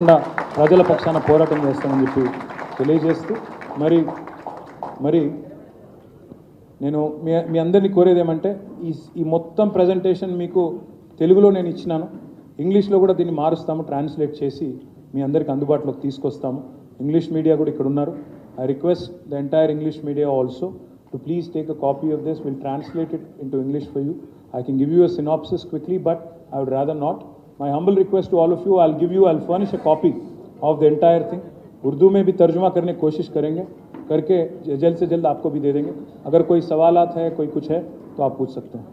ప్రజల పక్షాన పోరాటం చేస్తామని చెప్పి తెలియజేస్తూ మరి నేను మీ అందరినీ కోరేది ఏమంటే ఈ మొత్తం ప్రెజెంటేషన్ మీకు తెలుగులో నేను ఇచ్చినాను, ఇంగ్లీష్లో కూడా దీన్ని మారుస్తాము, ట్రాన్స్లేట్ చేసి మీ అందరికి అందుబాటులోకి తీసుకొస్తాము. ఇంగ్లీష్ మీడియా కూడా ఇక్కడ ఉన్నారు. I request the entire English media also to please take a copy of this. Will translate it into English for you. I can give you a synopsis quickly, but I would rather not. My humble request to all of you, I'll furnish a copy of the entire thing. Urdu में भी तर्जुमा करने की कोशिश करेंगे, करके जल्द से जल्द आपको भी दे देंगे. अगर कोई सवालात है, कोई कुछ है तो आप पूछ सकते हैं.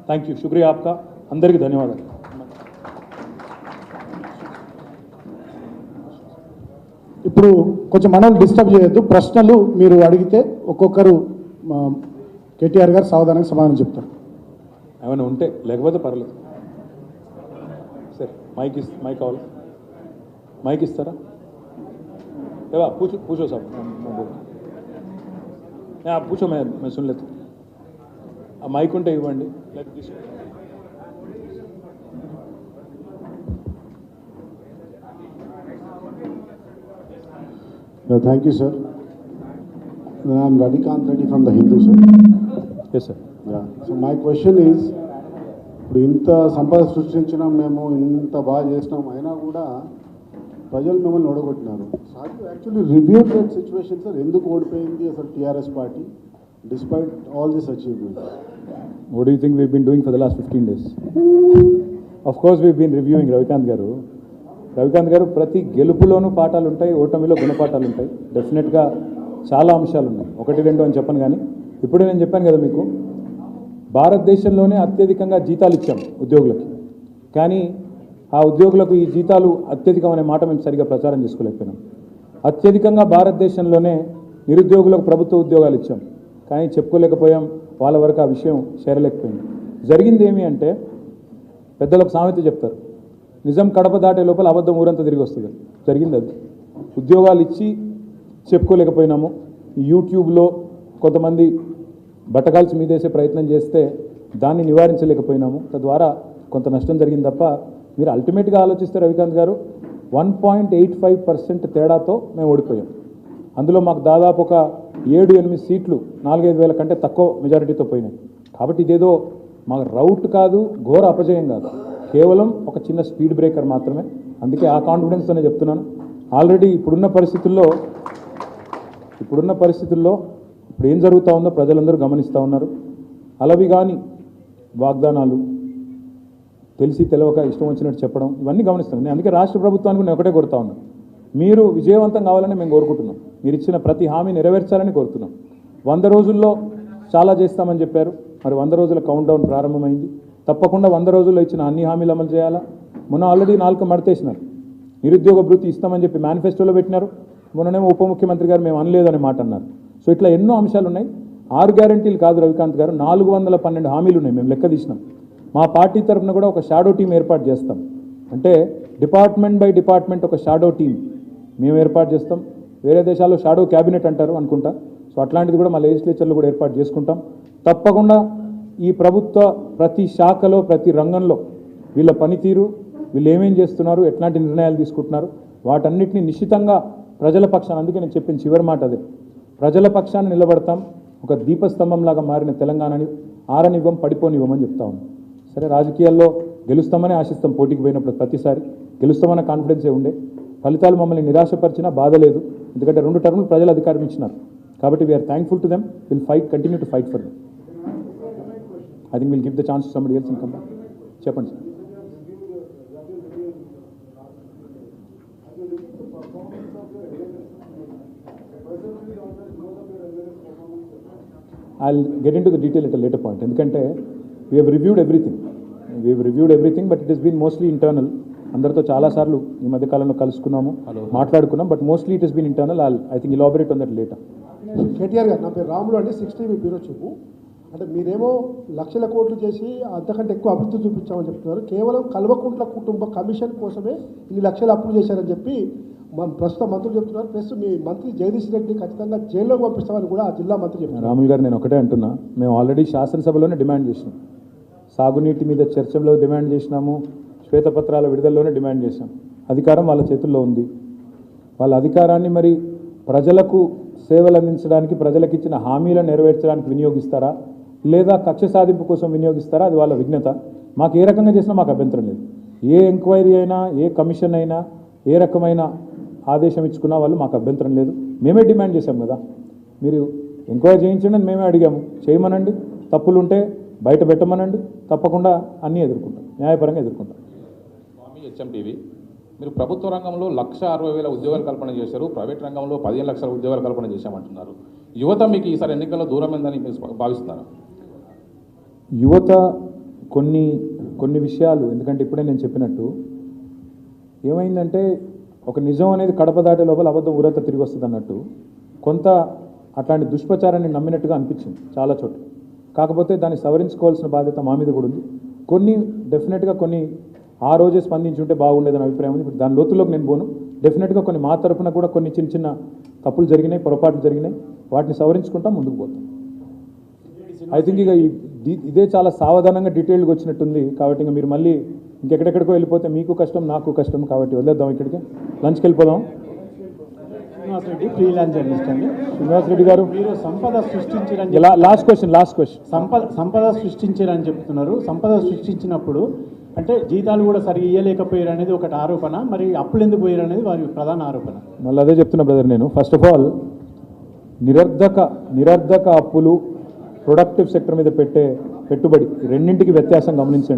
थैंक यू, शुक्रिया आपका, అందరికీ ధన్యవాదాలు. ఇప్పుడు కొంచెం మనల్ని డిస్టర్బ్ చేయొద్దు. ప్రశ్నలు మీరు అడిగితే ఒక్కొక్కరు కేటీఆర్ గారు సావధానంగా సమాధానం చెప్తారు. ఏమైనా ఉంటే, లేకపోతే పర్లేదు. సరే, మైక్ కావాలి, మైక్ ఇస్తారా? ఏవా పూछो साहब, पूछो, मैं सुन लेता. ఆ మైక్ ఉంటే ఇవ్వండి. Thank you, sir. I'm Ravikant Reddy from the Hindu, sir. Yes, sir. Yeah. So my question is, ఇప్పుడు ఇంత సంపద సృష్టించినాం, మేము ఇంత బాగా చేసినాం, అయినా కూడా ప్రజలు మిమ్మల్ని ఓడగొట్టినారు. Actually review that situation, sir. ఎందుకు ఓడిపోయింది అసలు TRS party despite all this achievement? What do you think we've been doing for the last 15 days? Of course we've been reviewing, Ravikanth గారు. ప్రతి గెలుపులోనూ పాఠాలు ఉంటాయి, ఓటమిలో గుణపాఠాలు ఉంటాయి. డెఫినెట్గా చాలా అంశాలు ఉన్నాయి, 1-2 అని చెప్పను. కానీ ఇప్పుడే నేను చెప్పాను కదా మీకు, భారతదేశంలోనే అత్యధికంగా జీతాలు ఇచ్చాం ఉద్యోగులకి. కానీ ఆ ఉద్యోగులకు ఈ జీతాలు అత్యధికం అనే మాట మేము సరిగా ప్రచారం చేసుకోలేకపోయినాం. అత్యధికంగా భారతదేశంలోనే నిరుద్యోగులకు ప్రభుత్వ ఉద్యోగాలు ఇచ్చాం, కానీ చెప్పుకోలేకపోయాం. వాళ్ళ వరకు ఆ విషయం చేరలేకపోయింది. జరిగింది ఏమి అంటే, పెద్దలకు సామెత చెప్తారు, నిజం కడప దాటే లోపల అబద్ధం ఊరంతా తిరిగి వస్తుంది. జరిగింది అది. ఉద్యోగాలు ఇచ్చి చెప్పుకోలేకపోయినాము. యూట్యూబ్లో కొంతమంది బట్టకాల్చి మీదేసే ప్రయత్నం చేస్తే దాన్ని నివారించలేకపోయినాము. తద్వారా కొంత నష్టం జరిగింది తప్ప, మీరు అల్టిమేట్గా ఆలోచిస్తే రవికాంత్ గారు, 1.85% తేడాతో మేము ఓడిపోయాం. అందులో మాకు దాదాపు ఒక 7-8 సీట్లు 4-5 వేల కంటే తక్కువ మెజారిటీతో పోయినాయి. కాబట్టి ఇదేదో మాకు రౌట్ కాదు, ఘోర అపజయం కాదు, కేవలం ఒక చిన్న స్పీడ్ బ్రేకర్ మాత్రమే. అందుకే ఆ కాన్ఫిడెన్స్తోనే చెప్తున్నాను. ఆల్రెడీ ఇప్పుడున్న పరిస్థితుల్లో ఇప్పుడు ఏం జరుగుతూ ఉందో ప్రజలందరూ గమనిస్తూ ఉన్నారు. అలవి కానీ వాగ్దానాలు, తెలిసి తెలవక ఇష్టం వచ్చినట్టు చెప్పడం, ఇవన్నీ గమనిస్తాం. నేను అందుకే రాష్ట్ర ప్రభుత్వానికి నేను ఒకటే కోరుతా ఉన్నాను, మీరు విజయవంతం కావాలని మేము కోరుకుంటున్నాం. మీరు ఇచ్చిన ప్రతి హామీ నెరవేర్చాలని కోరుతున్నాం. 100 రోజుల్లో చాలా చేస్తామని చెప్పారు. మరి 100 రోజుల కౌంట్డౌన్ ప్రారంభమైంది. తప్పకుండా 100 రోజుల్లో ఇచ్చిన అన్ని హామీలు అమలు చేయాలా. మొన్న ఆల్రెడీ 4 మడతేసినారు. నిరుద్యోగ భృతి ఇస్తామని చెప్పి మేనిఫెస్టోలో పెట్టినారు. మొన్ననేమో ఉప ముఖ్యమంత్రి గారు మేము అనలేదని మాట అన్నారు. సో ఇట్లా ఎన్నో అంశాలు ఉన్నాయి. 6 గ్యారంటీలు కాదు రవికాంత్ గారు, 412 హామీలు ఉన్నాయి. మేము లెక్క తీసినాం. మా పార్టీ తరఫున కూడా ఒక షాడో టీం ఏర్పాటు చేస్తాం. అంటే డిపార్ట్మెంట్ బై డిపార్ట్మెంట్ ఒక షాడో టీం మేము ఏర్పాటు చేస్తాం. వేరే దేశాల్లో షాడో క్యాబినెట్ అంటారు అనుకుంటా. సో అట్లాంటిది కూడా మా లెజిస్లేచర్లో కూడా ఏర్పాటు చేసుకుంటాం. తప్పకుండా ఈ ప్రభుత్వ ప్రతి శాఖలో, ప్రతి రంగంలో వీళ్ళ పనితీరు, వీళ్ళు ఏమేం చేస్తున్నారు, ఎట్లాంటి నిర్ణయాలు తీసుకుంటున్నారు, వాటన్నిటిని నిశ్చితంగా ప్రజల పక్షాన, అందుకే నేను చెప్పిన చివరి మాట అదే, ప్రజల పక్షాన నిలబడతాం. ఒక దీపస్తంభంలాగా మారిన తెలంగాణని ఆరనివ్వం, పడిపోనివ్వమని చెప్తా ఉన్నాం. సరే, రాజకీయాల్లో గెలుస్తామని ఆశిస్తాం. పోటీకి పోయినప్పుడు ప్రతిసారి గెలుస్తామన్న కాన్ఫిడెన్సే ఉండే. ఫలితాలు మమ్మల్ని నిరాశపరిచినా బాధ లేదు, ఎందుకంటే 2 టర్ములు ప్రజలు అధికారం ఇచ్చినారు. కాబట్టి we are thankful to them. Will continue to fight for them. I think will give the chance to somebody else in come. చెప్పండి sir. I'll get into the detail at a later point. ఎందుకంటే we have reviewed everything, but it has been mostly internal. అందరితో చాలాసార్లు ఈ మధ్యకాలంలో కలుసుకున్నాము, మాట్లాడుకున్నాం, but mostly it has been internal. I think elaborate on that later. KTR గారు, నా పేరు రాములు అండి, 60 బ్యూరో చూపు. అంటే మీరేమో లక్షల కోట్లు చేసి అంతకంటే ఎక్కువ అభివృద్ధి చూపించామని చెప్తున్నారు. కేవలం కల్వకుంట్ల కుటుంబ కమిషన్ కోసమే ఇన్ని లక్షలు అప్పులు చేశారని చెప్పి ప్రస్తుత మంత్రులు చెప్తున్నారు. ప్లస్ మీ మంత్రి జగదీష్ రెడ్డి ఖచ్చితంగా జైల్లోకి పంపిస్తామని కూడా ఆ జిల్లా మంత్రి చెప్తున్నారు. రాములు గారు, నేను ఒకటే అంటున్నా, మేము ఆల్రెడీ శాసనసభలోనే డిమాండ్ చేసినాం. సాగునీటి మీద చర్చలో డిమాండ్ చేసినాము, శ్వేతపత్రాల విడుదలలోనే డిమాండ్ చేశాం. అధికారం వాళ్ళ చేతుల్లో ఉంది. వాళ్ళ అధికారాన్ని మరి ప్రజలకు సేవలు అందించడానికి, ప్రజలకు ఇచ్చిన హామీలను నెరవేర్చడానికి వినియోగిస్తారా, లేదా కక్ష సాధింపు కోసం వినియోగిస్తారా, అది వాళ్ళ విఘ్నత. మాకు ఏ రకంగా చేసినా మాకు అభ్యంతరం లేదు. ఏ ఎంక్వైరీ అయినా, ఏ కమిషన్ అయినా, ఏ రకమైన ఆదేశం ఇచ్చుకున్నా వాళ్ళు మాకు అభ్యంతరం లేదు. మేమే డిమాండ్ చేశాం కదా, మీరు ఎంక్వైరీ చేయించండి అని మేమే అడిగాము. చేయమనండి, తప్పులు ఉంటే బయట పెట్టమనండి, తప్పకుండా అన్నీ ఎదుర్కొంటాం, న్యాయపరంగా ఎదుర్కొంటాం. స్వామి హెచ్ఎంటీవీ, మీరు ప్రభుత్వ రంగంలో 1,60,000 ఉద్యోగాలు కల్పన చేశారు, ప్రైవేట్ రంగంలో 15 లక్షల ఉద్యోగాలు కల్పన చేశామంటున్నారు. యువత మీకు ఈసారి ఎన్నికల్లో దూరమైందని మీరు భావిస్తున్నారు? యువత కొన్ని విషయాలు, ఎందుకంటే ఇప్పుడే నేను చెప్పినట్టు ఏమైందంటే ఒక నిజం అనేది కడప దాటే లోపల అబద్ధం ఊరంతా తిరిగి వస్తుంది అన్నట్టు కొంత అట్లాంటి దుష్ప్రచారాన్ని నమ్మినట్టుగా అనిపించింది చాలా చోట్ల. కాకపోతే దాన్ని సవరించుకోవాల్సిన బాధ్యత మా మీద కూడా ఉంది. కొన్ని డెఫినెట్గా కొన్ని ఆ రోజే స్పందించి ఉంటే బాగుండేదని అభిప్రాయం ఉంది. ఇప్పుడు దాని లోతుల్లోకి నేను పోను. డెఫినెట్గా కొన్ని మా తరపున కూడా కొన్ని చిన్న చిన్న తప్పులు జరిగినాయి, పొరపాట్లు జరిగినాయి, వాటిని సవరించుకుంటాం, ముందుకు పోతాం. ఐ థింక్ ఇక ఇదే చాలా సావధానంగా డీటెయిల్గా వచ్చినట్టుంది. కాబట్టి ఇంకా మీరు మళ్ళీ ఇంకెక్కడెక్కడికో వెళ్ళిపోతే మీకు కష్టం, నాకు కష్టం. కాబట్టి వదిలేద్దాం, ఇక్కడికి లంచ్కి వెళ్ళిపోదాం. శ్రీనివాస్ రెడ్డి, ఫ్రీలాన్స్ జర్నలిస్ట్ అండి. శ్రీనివాస్ రెడ్డి గారు, మీరు సంపద సృష్టించారని లాస్ట్ క్వశ్చన్ సంపద సృష్టించారని చెప్తున్నారు. సంపద సృష్టించినప్పుడు అంటే జీతాలు కూడా సరిగా ఇవ్వలేకపోయారు అనేది ఒకటి ఆరోపణ. మరి అప్పులు ఎందుకు పోయారు అనేది వారి ప్రధాన ఆరోపణ. మళ్ళీ అదే చెప్తున్నా బ్రదర్ నేను. ఫస్ట్ ఆఫ్ ఆల్ నిరర్ధక అప్పులు, ప్రొడక్టివ్ సెక్టర్ మీద పెట్టే పెట్టుబడి రెండింటికి వ్యత్యాసం గమనించండి.